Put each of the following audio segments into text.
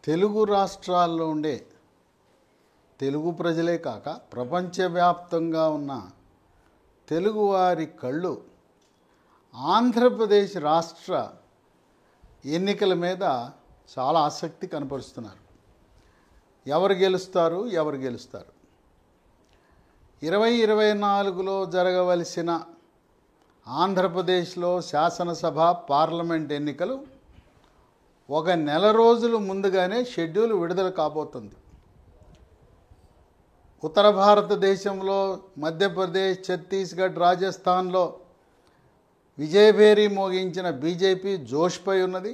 తెలుగు రాష్ట్రాల్లో ఉండే తెలుగు ప్రజలే కాక ప్రపంచవ్యాప్తంగా ఉన్న తెలుగువారి కళ్ళు ఆంధ్రప్రదేశ్ రాష్ట్ర ఎన్నికల మీద చాలా ఆసక్తి కనపరుస్తున్నారు. ఎవరు గెలుస్తారు 2024లో జరగవలసిన ఆంధ్రప్రదేశ్లో శాసనసభ పార్లమెంట్ ఎన్నికలు ఒక నెల రోజులు ముందుగానే షెడ్యూల్ విడుదల కాబోతుంది. ఉత్తర భారతదేశంలో మధ్యప్రదేశ్, ఛత్తీస్గఢ్, రాజస్థాన్లో విజయభేరి మోగించిన బీజేపీ జోష్పై ఉన్నది.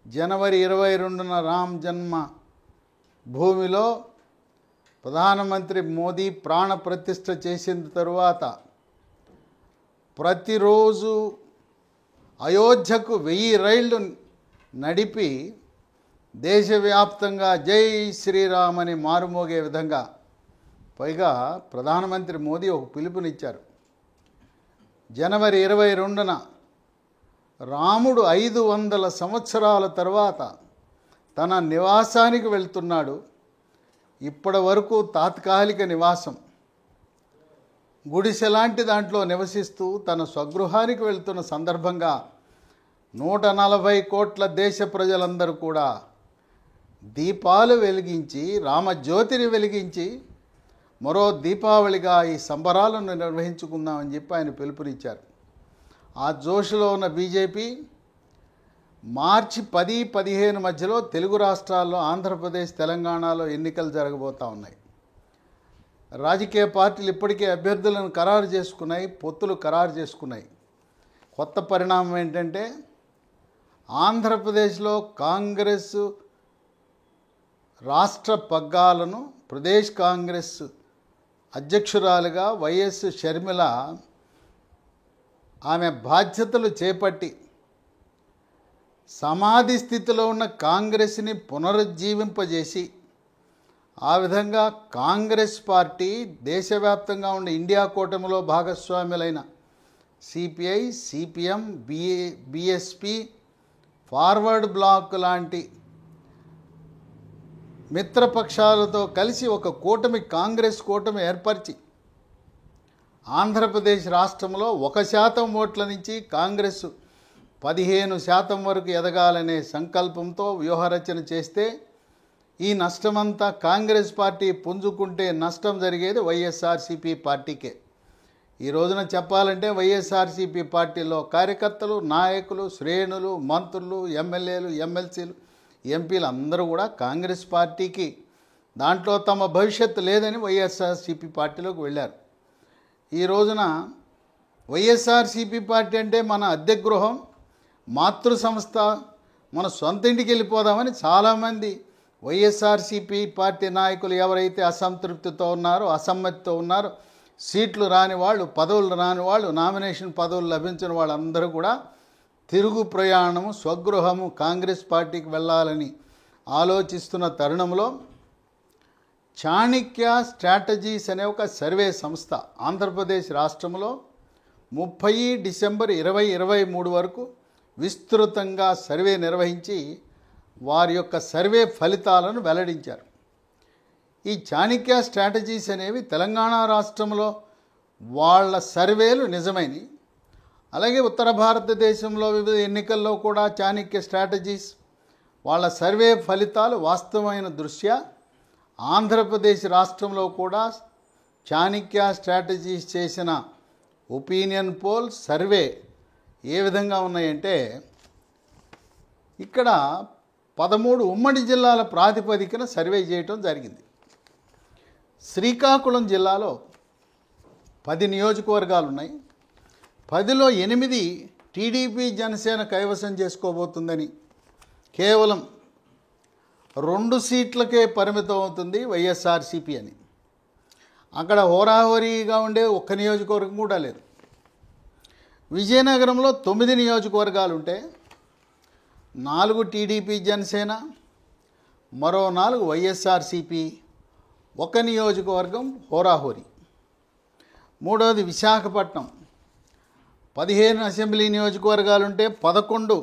జనవరి 22న రామ్ జన్మ భూమిలో ప్రధానమంత్రి మోదీ ప్రాణ ప్రతిష్ఠ చేసిన తరువాత ప్రతిరోజు అయోధ్యకు 1000 రైళ్లు నడిపి దేశవ్యాప్తంగా జై శ్రీరామ్ అని మారుమోగే విధంగా, పైగా ప్రధానమంత్రి మోదీ ఒక పిలుపునిచ్చారు. జనవరి 22న రాముడు 500 సంవత్సరాల తర్వాత తన నివాసానికి వెళ్తున్నాడు. ఇప్పటి వరకు తాత్కాలిక నివాసం, గుడిసెలాంటి దాంట్లో నివసిస్తూ తన స్వగృహానికి వెళ్తున్న సందర్భంగా 140 కోట్ల దేశ ప్రజలందరూ కూడా దీపాలు వెలిగించి, రామజ్యోతిని వెలిగించి మరో దీపావళిగా ఈ సంబరాలను నిర్వహించుకుందామని చెప్పి ఆయన పిలుపునిచ్చారు. ఆ జోష్లో ఉన్న బీజేపీ మార్చి 10-15 మధ్యలో తెలుగు రాష్ట్రాల్లో ఆంధ్రప్రదేశ్, తెలంగాణలో ఎన్నికలు జరగబోతూ ఉన్నాయి. రాజకీయ పార్టీలు ఇప్పటికే అభ్యర్థులను ఖరారు చేసుకున్నాయి, పొత్తులు ఖరారు చేసుకున్నాయి. కొత్త పరిణామం ఏంటంటే ఆంధ్రప్రదేశ్లో కాంగ్రెస్ రాష్ట్ర పగ్గాలను ప్రదేశ్ కాంగ్రెస్ అధ్యక్షురాలుగా వైఎస్ షర్మిల ఆమె బాధ్యతలు చేపట్టి సమాధి స్థితిలో ఉన్న కాంగ్రెస్ని పునరుజ్జీవింపజేసి, ఆ విధంగా కాంగ్రెస్ పార్టీ దేశవ్యాప్తంగా ఉన్న ఇండియా కూటమిలో భాగస్వాములైన CPI, CPM, BSP, forward bloc లాంటి మిత్రపక్షాలతో కలిసి ఒక కూటమి, కాంగ్రెస్ కూటమి ఏర్పరిచి ఆంధ్రప్రదేశ్ రాష్ట్రంలో 1% ఓట్ల నుంచి కాంగ్రెస్ 15% వరకు ఎదగాలనే సంకల్పంతో వ్యూహరచన చేస్తే ఈ నష్టమంతా కాంగ్రెస్ పార్టీ పుంజుకుంటే నష్టం జరిగేది వైఎస్ఆర్సీపీ పార్టీకే. ఈ రోజున చెప్పాలంటే వైఎస్ఆర్సీపీ పార్టీలో కార్యకర్తలు, నాయకులు, శ్రేణులు, మంత్రులు, ఎమ్మెల్యేలు, ఎమ్మెల్సీలు, ఎంపీలు అందరూ కూడా కాంగ్రెస్ పార్టీకి, దాంట్లో తమ భవిష్యత్తు లేదని వైఎస్ఆర్సీపీ పార్టీలోకి వెళ్ళారు. ఈ రోజున వైఎస్ఆర్సీపీ పార్టీ అంటే మన అద్దె గృహం, మాతృ సంస్థ, మన సొంత ఇంటికి వెళ్ళిపోదామని చాలామంది వైఎస్ఆర్సీపీ పార్టీ నాయకులు ఎవరైతే అసంతృప్తితో ఉన్నారో, అసమ్మతితో ఉన్నారో, సీట్లు రాని వాళ్ళు, పదవులు రాని వాళ్ళు, నామినేషన్ పదవులు లభించిన వాళ్ళందరూ కూడా తిరుగు ప్రయాణము, స్వగృహము కాంగ్రెస్ పార్టీకి వెళ్ళాలని ఆలోచిస్తున్న తరుణంలో చాణక్య స్ట్రాటజీస్ అనే ఒక సర్వే సంస్థ ఆంధ్రప్రదేశ్ రాష్ట్రంలో 30 డిసెంబర్ 2023 వరకు విస్తృతంగా సర్వే నిర్వహించి వారి యొక్క సర్వే ఫలితాలను వెల్లడించారు. ఈ చాణక్య స్ట్రాటజీస్ అనేవి తెలంగాణ రాష్ట్రంలో వాళ్ళ సర్వేలు నిజమైనవి. అలాగే ఉత్తర భారతదేశంలో వివిధ ఎన్నికల్లో కూడా చాణక్య స్ట్రాటజీస్ వాళ్ళ సర్వే ఫలితాలు వాస్తవమైన దృష్ట్యా ఆంధ్రప్రదేశ్ రాష్ట్రంలో కూడా చాణక్య స్ట్రాటజీస్ చేసిన ఒపీనియన్ పోల్ సర్వే ఏ విధంగా ఉన్నాయంటే, ఇక్కడ 13 ఉమ్మడి జిల్లాల ప్రాతిపదికన సర్వే చేయటం జరిగింది. శ్రీకాకుళం జిల్లాలో 10 నియోజకవర్గాలు ఉన్నాయి. 10లో 8 టీడీపీ, జనసేన కైవసం చేసుకోబోతుందని, కేవలం 2 సీట్లకే పరిమితం అవుతుంది వైఎస్ఆర్సీపీ అని. అక్కడ హోరాహోరీగా ఉండే ఒక్క నియోజకవర్గం కూడా లేదు. విజయనగరంలో 9 నియోజకవర్గాలు ఉంటే 4 టీడీపీ, జనసేన, మరో 4 వైఎస్ఆర్సీపీ, 1 నియోజకవర్గం హోరాహోరీ. మూడవది విశాఖపట్నం, 15 అసెంబ్లీ నియోజకవర్గాలుంటే 11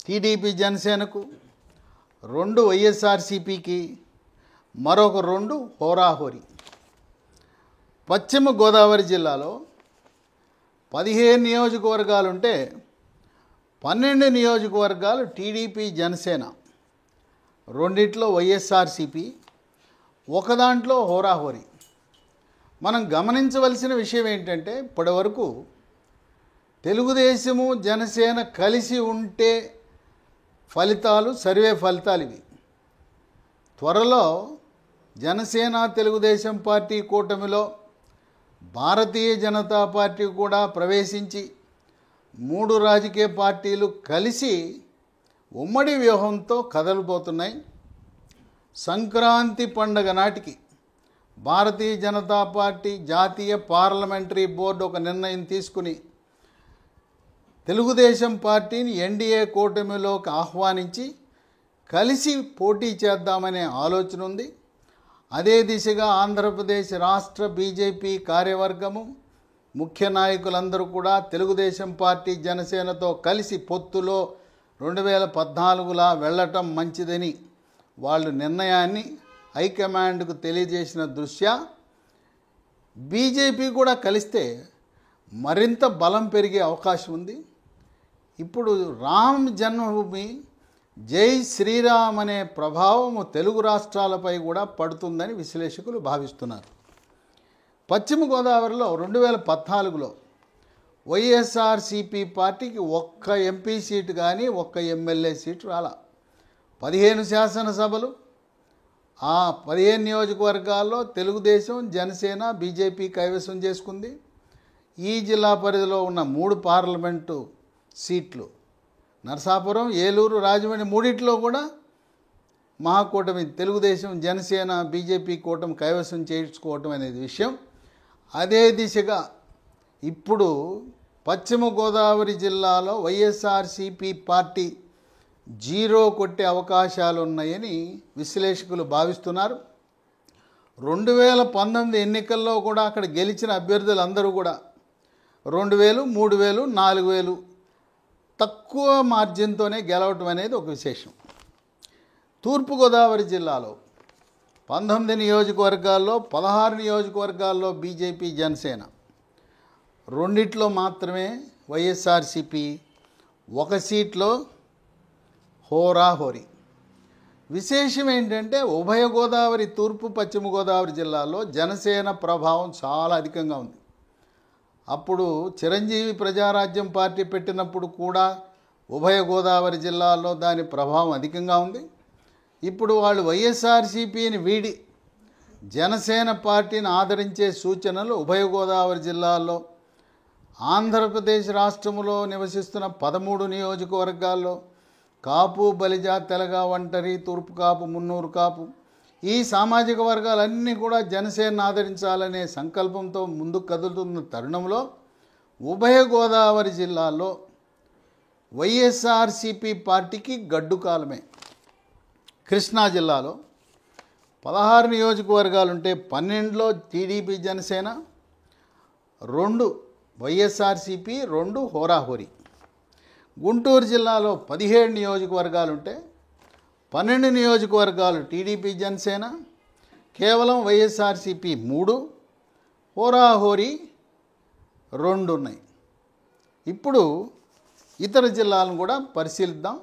టీడీపీ, జనసేనకు, 2 వైఎస్ఆర్సీపీకి, మరొక 2 హోరాహోరీ. పశ్చిమ గోదావరి జిల్లాలో 15 నియోజకవర్గాలుంటే 12 నియోజకవర్గాలు టీడీపీ జనసేన, రెండిట్లో వైఎస్ఆర్సీపీ, ఒక దాంట్లో హోరాహోరీ. మనం గమనించవలసిన విషయం ఏంటంటే ఇప్పటివరకు తెలుగుదేశము జనసేన కలిసి ఉంటే ఫలితాలు, సర్వే ఫలితాలు ఇవి. త్వరలో జనసేన తెలుగుదేశం పార్టీ కూటమిలో భారతీయ జనతా పార్టీ కూడా ప్రవేశించి 3 రాజకీయ పార్టీలు కలిసి ఉమ్మడి వ్యూహంతో కదలిపోతున్నాయి. సంక్రాంతి పండగ నాటికి భారతీయ జనతా పార్టీ జాతీయ పార్లమెంటరీ బోర్డు ఒక నిర్ణయం తీసుకుని తెలుగుదేశం పార్టీని ఎన్డీఏ కూటమిలోకి ఆహ్వానించి కలిసి పోటీ చేద్దామనే ఆలోచన ఉంది. అదే దిశగా ఆంధ్రప్రదేశ్ రాష్ట్ర బీజేపీ కార్యవర్గము, ముఖ్య నాయకులందరూ కూడా తెలుగుదేశం పార్టీ జనసేనతో కలిసి పొత్తులో 2014లా వెళ్ళటం మంచిదని వాళ్ళు నిర్ణయాన్ని హైకమాండ్కు తెలియజేసిన దృష్ట్యా బీజేపీ కూడా కలిస్తే మరింత బలం పెరిగే అవకాశం ఉంది. ఇప్పుడు రామ్ జన్మభూమి, జై శ్రీరామ్ అనే ప్రభావము తెలుగు రాష్ట్రాలపై కూడా పడుతుందని విశ్లేషకులు భావిస్తున్నారు. పశ్చిమ గోదావరిలో 2014లో వైఎస్ఆర్సీపీ పార్టీకి ఒక్క ఎంపీ సీటు కానీ ఒక్క ఎమ్మెల్యే సీటు రాలా. 15 శాసనసభలు, ఆ 15 నియోజకవర్గాల్లో తెలుగుదేశం జనసేన బీజేపీ కైవసం చేసుకుంది. ఈ జిల్లా పరిధిలో ఉన్న 3 పార్లమెంటు సీట్లు, నరసాపురం, ఏలూరు, రాజమండ్రి, మూడిట్లో కూడా మహాకూటమి తెలుగుదేశం జనసేన బీజేపీ కూటమి కైవసం చేసుకోవటం అనేది విషయం. అదే దిశగా ఇప్పుడు పశ్చిమ గోదావరి జిల్లాలో వైఎస్ఆర్సీపీ పార్టీ 0 కొట్టే అవకాశాలు ఉన్నాయని విశ్లేషకులు భావిస్తున్నారు. 2019 ఎన్నికల్లో కూడా అక్కడ గెలిచిన అభ్యర్థులందరూ కూడా 2000, 3000, 4000 తక్కువ మార్జిన్తోనే గెలవటం అనేది ఒక విశేషం. తూర్పుగోదావరి జిల్లాలో 19 నియోజకవర్గాల్లో 16 నియోజకవర్గాల్లో బీజేపీ జనసేన, రెండిట్లో మాత్రమే వైఎస్ఆర్సీపీ, ఒక సీట్లో హోరాహోరీ. విశేషం ఏంటంటే ఉభయ గోదావరి, తూర్పు పశ్చిమ గోదావరి జిల్లాలో జనసేన ప్రభావం చాలా అధికంగా ఉంది. అప్పుడు చిరంజీవి ప్రజారాజ్యం పార్టీ పెట్టినప్పుడు కూడా ఉభయ గోదావరి జిల్లాల్లో దాని ప్రభావం అధికంగా ఉంది. ఇప్పుడు వాళ్ళు వైఎస్ఆర్సీపీని వీడి జనసేన పార్టీని ఆదరించే సూచనలు ఉభయ గోదావరి జిల్లాల్లో, ఆంధ్రప్రదేశ్ రాష్ట్రంలో నివసిస్తున్న 13 నియోజకవర్గాల్లో కాపు, బలిజ, తెలగ, ఒంటరి, తూర్పు కాపు, మున్నూరు కాపు, ఈ సామాజిక వర్గాలన్నీ కూడా జనసేనను ఆదరించాలనే సంకల్పంతో ముందుకు కదులుతున్న తరుణంలో ఉభయ గోదావరి జిల్లాలో వైఎస్ఆర్సీపీ పార్టీకి గడ్డు కాలమే. కృష్ణా జిల్లాలో 16 నియోజకవర్గాలుంటే 12లో టీడీపీ జనసేన, 2 వైఎస్ఆర్సీపీ, 2 హోరాహోరీ. గుంటూరు జిల్లాలో 17 నియోజకవర్గాలుంటే 12 నియోజకవర్గాలు టీడీపీ జనసేన, కేవలం వైఎస్ఆర్సీపీ 3, హోరాహోరీ 2 ఉన్నాయి. ఇప్పుడు ఇతర జిల్లాలను కూడా పరిశీలిద్దాం.